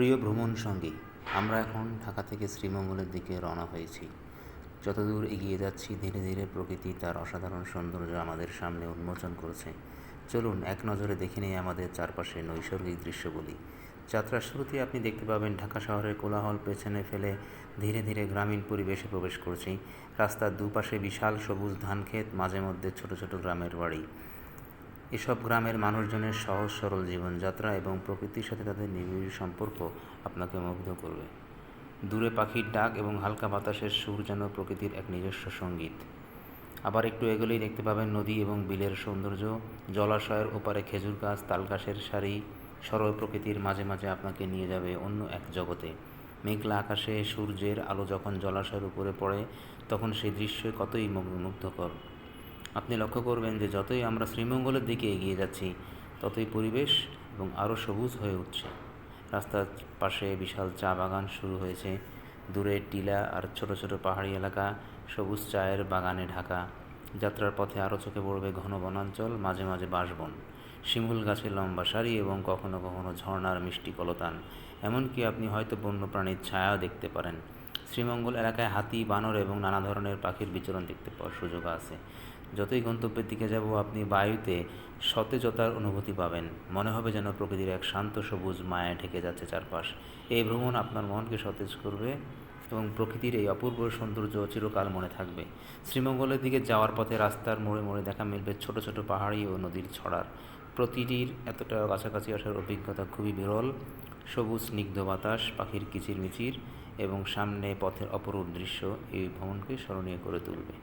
প্রিয় ভ্রমণ সঙ্গী, আমরা এখন ঢাকা থেকে শ্রীমঙ্গলের দিকে রওনা হয়েছি। যতদূর এগিয়ে যাচ্ছি ধীরে ধীরে প্রকৃতি তার অসাধারণ সৌন্দর্য আমাদের সামনে উন্মোচন করছে। চলুন এক নজরে দেখে নেই আমাদের চারপাশের নৈসর্গিক দৃশ্যগুলি। যাত্রার শুরুতে আপনি দেখতে পাবেন ঢাকা শহরের কোলাহল পেছনে ফেলে ধীরে ধীরে গ্রামীণ পরিবেশে প্রবেশ করছি। রাস্তার দুপাশে বিশাল সবুজ ধানক্ষেত, মাঝে মধ্যে ছোট ছোট গ্রামের বাড়ি। এসব গ্রামের মানুষজনের সহজ সরল জীবনযাত্রা এবং প্রকৃতির সাথে তাদের নিবিড় সম্পর্ক আপনাকে মুগ্ধ করবে। দূরে পাখির ডাক এবং হালকা বাতাসের সুর যেন প্রকৃতির এক নিজস্ব সঙ্গীত। আবার একটু এগোলেই দেখতে পাবেন নদী এবং বিলের সৌন্দর্য। জলাশয়ের ওপারে খেজুর গাছ, তালগাছের সারি সরল প্রকৃতির মাঝে মাঝে আপনাকে নিয়ে যাবে অন্য এক জগতে। মেঘলা আকাশে সূর্যের আলো যখন জলাশয়ের উপরে পড়ে তখন সেই দৃশ্য কতই মুগ্ধকর। আপনি লক্ষ্য করবেন যে যতই আমরা শ্রীমঙ্গলের দিকে এগিয়ে যাচ্ছি ততই পরিবেশ এবং আরও সবুজ হয়ে উঠছে। রাস্তার পাশে বিশাল চা বাগান শুরু হয়েছে, দূরে টিলা আর ছোট ছোট পাহাড়ি এলাকা সবুজ চায়ের বাগানে ঢাকা। যাত্রার পথে আরও চোখে পড়বে ঘন বনাঞ্চল, মাঝে মাঝে বাঁশবন, শিমুল গাছের লম্বা সারি এবং কখনো কখনো ঝর্ণার মিষ্টি কলতান। এমনকি আপনি হয়তো বন্যপ্রাণীর ছায়াও দেখতে পারেন। শ্রীমঙ্গল এলাকায় হাতি, বানর এবং নানা ধরনের পাখির বিচরণ দেখতে পাওয়ার সুযোগ আছে। যতই গন্তব্যের দিকে যাব আপনি বায়ুতে সতেজতার অনুভূতি পাবেন। মনে হবে যেন প্রকৃতির এক শান্ত সবুজ মায়ায় ঢেকে যাচ্ছে চারপাশ। এই ভ্রমণ আপনার মনকে সতেজ করবে এবং প্রকৃতির এই অপূর্ব সৌন্দর্য চিরকাল মনে থাকবে। শ্রীমঙ্গলের দিকে যাওয়ার পথে রাস্তার মোড়ে মোড়ে দেখা মিলবে ছোট ছোট পাহাড়ি ও নদীর ছড়ার। প্রতিটির এতটা কাছাকাছি আসার অভিজ্ঞতা খুবই বিরল। সবুজ স্নিগ্ধ বাতাস, পাখির কিচিরমিচির এবং সামনে পথের অপরূপ দৃশ্য এই ভ্রমণকে স্মরণীয় করে তুলবে।